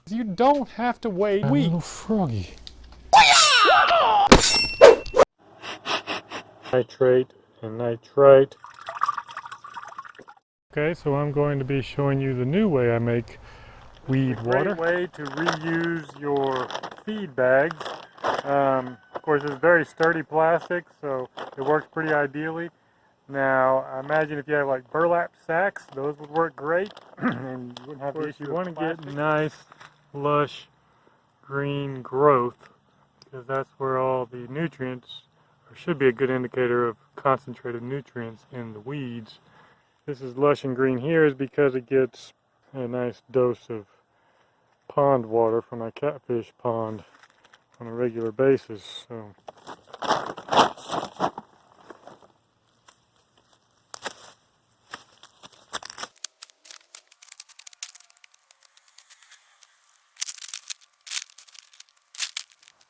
You don't have to wait weeks. Little froggy. Nitrate and nitrite. Okay, so I'm going to be showing you the new way I make weed water. Great way to reuse your feed bags. Of course, it's very sturdy plastic, so it works pretty ideally. Now, I imagine if you have like burlap sacks, those would work great, and you wouldn't have to issue. You want to get nice, lush, green growth, because that's where all the nutrients, or should be a good indicator of concentrated nutrients in the weeds. This is lush and green here is because it gets a nice dose of pond water from my catfish pond on a regular basis. So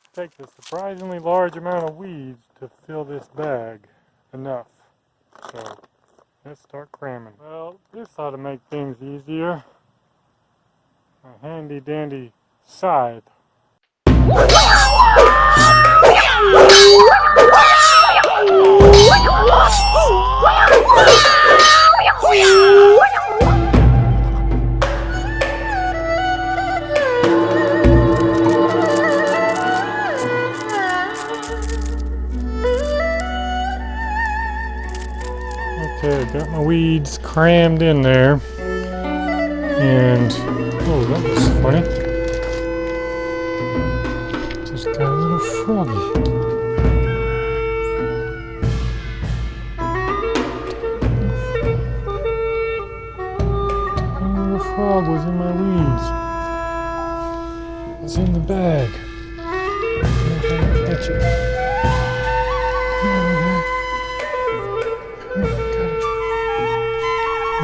it takes a surprisingly large amount of weeds to fill this bag. Enough. So let's start cramming. Well, this ought to make things easier. A handy dandy scythe. Okay, I got my weeds crammed in there, and oh, that was funny. Just got a little froggy. A little frog was in my weeds. It was in the bag. I don't know if I can catch it.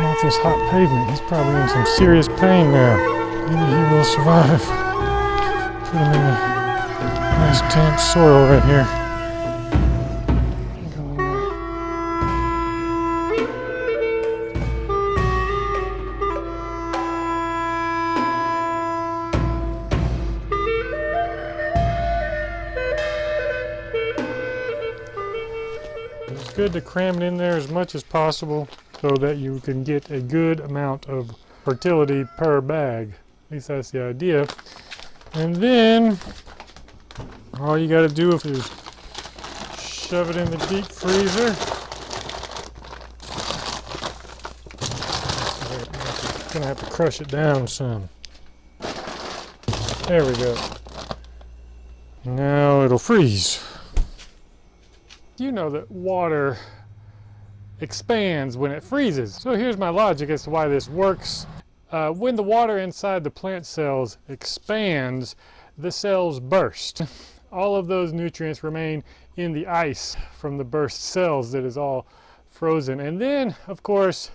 Off this hot pavement, he's probably in some serious pain now. Maybe he will survive. Put him in a nice damp soil right here. Go in there. It's good to cram it in there as much as possible, so that you can get a good amount of fertility per bag. At least that's the idea. And then all you got to do is shove it in the deep freezer. Gonna have to crush it down some. There we go. Now it'll freeze. You know that water expands when it freezes. So here's my logic as to why this works. When the water inside the plant cells expands, the cells burst. All of those nutrients remain in the ice from the burst cells that is all frozen. And then, of course,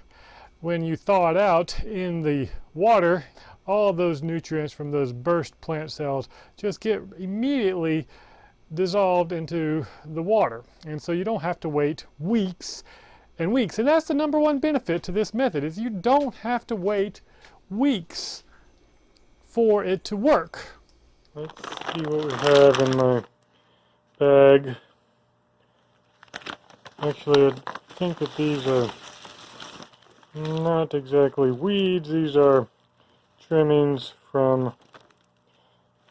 when you thaw it out in the water, all of those nutrients from those burst plant cells just get immediately dissolved into the water. And so you don't have to wait weeks and weeks. And that's the number one benefit to this method, is you don't have to wait weeks for it to work. Let's see what we have in my bag. Actually, I think that these are not exactly weeds. These are trimmings from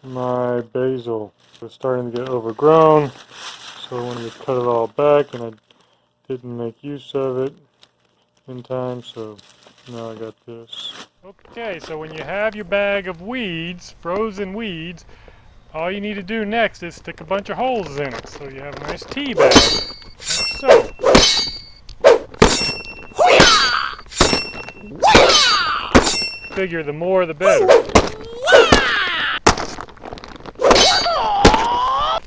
my basil. It's starting to get overgrown, so I wanted to cut it all back, and I didn't make use of it in time, so now I got this. Okay, so when you have your bag of weeds, frozen weeds, all you need to do next is stick a bunch of holes in it, so you have a nice tea bag, like so. Figure the more the better.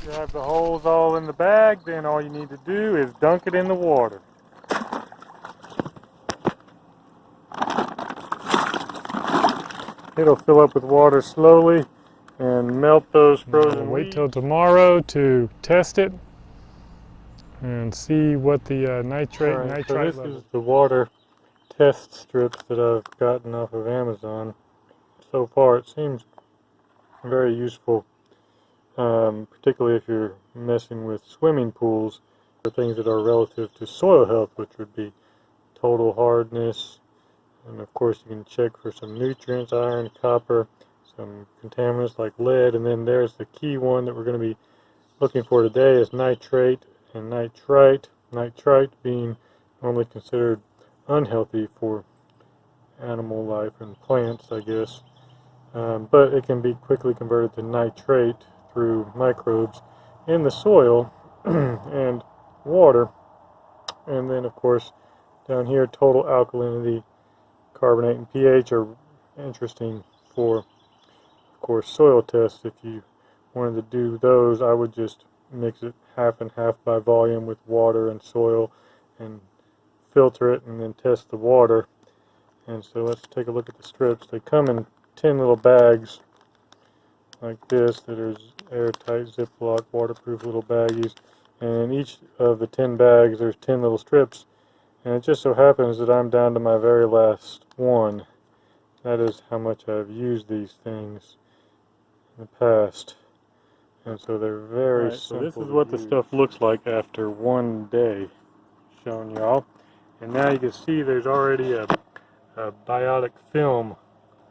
You have the holes all in the bag, then all you need to do is dunk it in the water. It'll fill up with water slowly and melt those frozen weeds. Wait till tomorrow to test it and see what the nitrate and nitrite level. This is the water test strips that I've gotten off of Amazon. So far it seems very useful, particularly if you're messing with swimming pools, or things that are relative to soil health, which would be total hardness, and of course you can check for some nutrients, iron, copper, some contaminants like lead, and then there's the key one that we're going to be looking for today is nitrate and nitrite. Nitrite being normally considered unhealthy for animal life and plants, I guess, but it can be quickly converted to nitrate through microbes in the soil and water. And then of course down here, total alkalinity, carbonate, and pH are interesting for, of course, soil tests. If you wanted to do those, I would just mix it half and half by volume with water and soil and filter it and then test the water. And so let's take a look at the strips. They come in 10 little bags like this that are airtight, Ziploc, waterproof little baggies. And in each of the 10 bags there's 10 little strips. And it just so happens that I'm down to my very last one. That is how much I've used these things in the past. And so they're very simple. So this is what the stuff looks like after one day, showing y'all. And now you can see there's already a biotic film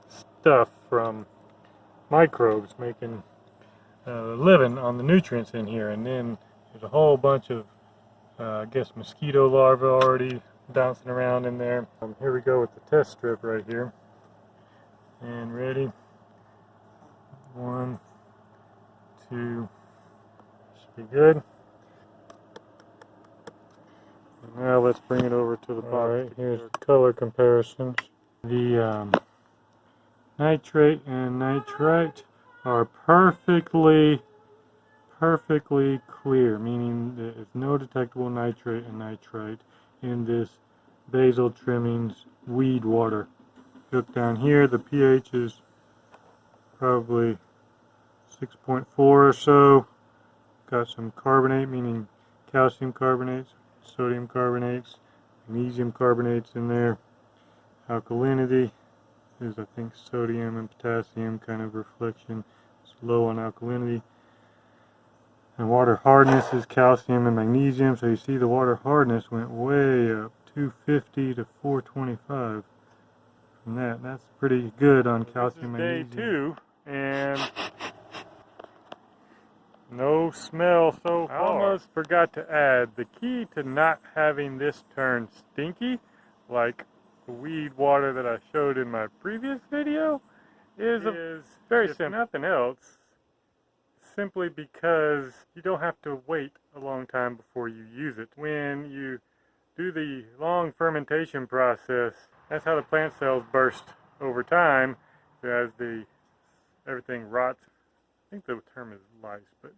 stuff from microbes making a living on the nutrients in here. And then there's a whole bunch of I guess mosquito larvae already bouncing around in there. Here we go with the test strip right here. And ready? 1, 2, should be good. And now let's bring it over to the bottom. Alright, here's color comparisons. The nitrate and nitrite are perfectly clear, meaning there is no detectable nitrate and nitrite in this basil trimmings weed water. Look down here, the pH is probably 6.4 or so. Got some carbonate, meaning calcium carbonates, sodium carbonates, magnesium carbonates in there. Alkalinity is, I think, sodium and potassium kind of reflection. It's low on alkalinity. And water hardness is calcium and magnesium, so you see the water hardness went way up, 250 to 425 from that. That's pretty good on calcium and magnesium. Day 2, and no smell so far. I almost forgot to add, the key to not having this turn stinky, like the weed water that I showed in my previous video, is very simple. If nothing else, simply because you don't have to wait a long time before you use it. When you do the long fermentation process, that's how the plant cells burst over time as everything rots. I think the term is lice, but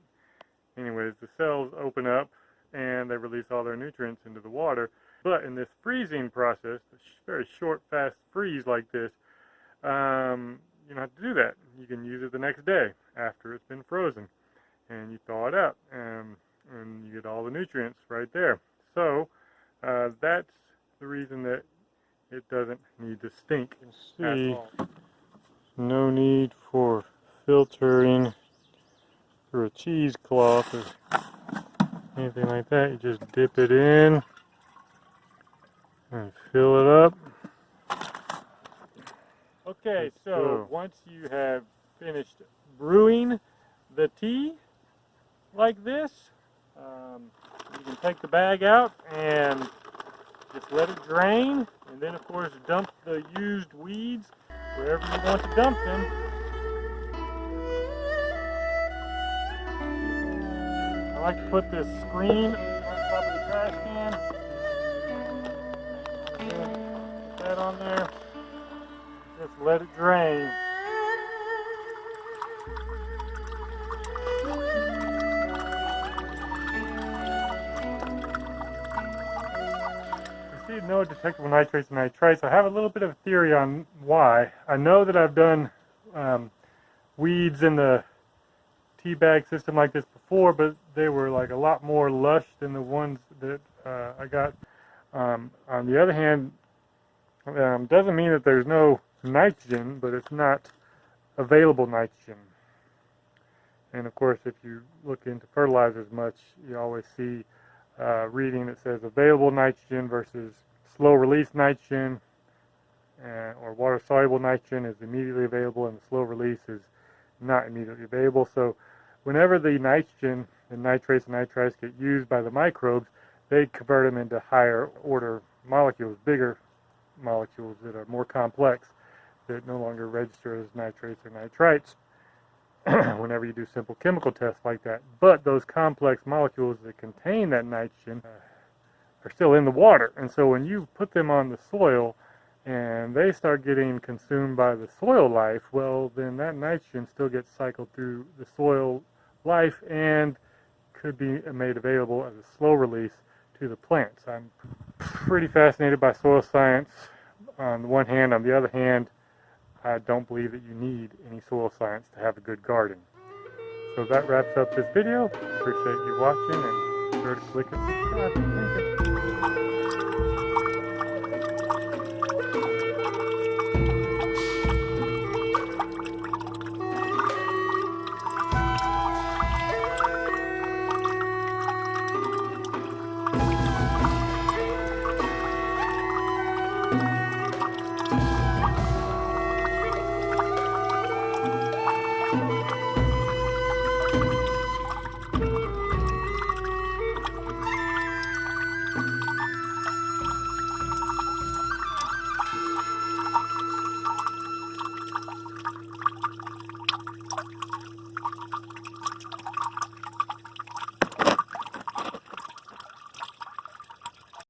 anyways, the cells open up and they release all their nutrients into the water. But in this freezing process, a very short, fast freeze like this, you don't have to do that. You can use it the next day after it's been frozen, and you thaw it out, and you get all the nutrients right there. So that's the reason that it doesn't need to stink. You can see no need for filtering through a cheesecloth or anything like that. You just dip it in and fill it up. Okay, so once you have finished brewing the tea like this, you can take the bag out and just let it drain, and then of course dump the used weeds wherever you want to dump them. I like to put this screen on top of the trash can. Put that on there. Just let it drain. You see no detectable nitrates and nitrites. I have a little bit of a theory on why. I know that I've done weeds in the tea bag system like this before, but they were like a lot more lush than the ones that I got. On the other hand, doesn't mean that there's no nitrogen, but it's not available nitrogen. And of course, if you look into fertilizers much, you always see reading that says available nitrogen versus slow release nitrogen, or water soluble nitrogen is immediately available and the slow release is not immediately available. So whenever the nitrogen, the nitrates and nitrites get used by the microbes, they convert them into higher order molecules, bigger molecules that are more complex, that no longer register as nitrates or nitrites whenever you do simple chemical tests like that. But those complex molecules that contain that nitrogen are still in the water. And so when you put them on the soil and they start getting consumed by the soil life, well, then that nitrogen still gets cycled through the soil life and could be made available as a slow release to the plants. I'm pretty fascinated by soil science on the one hand. On the other hand, I don't believe that you need any soil science to have a good garden. So that wraps up this video. Appreciate you watching, and be sure to click and subscribe. Thanks.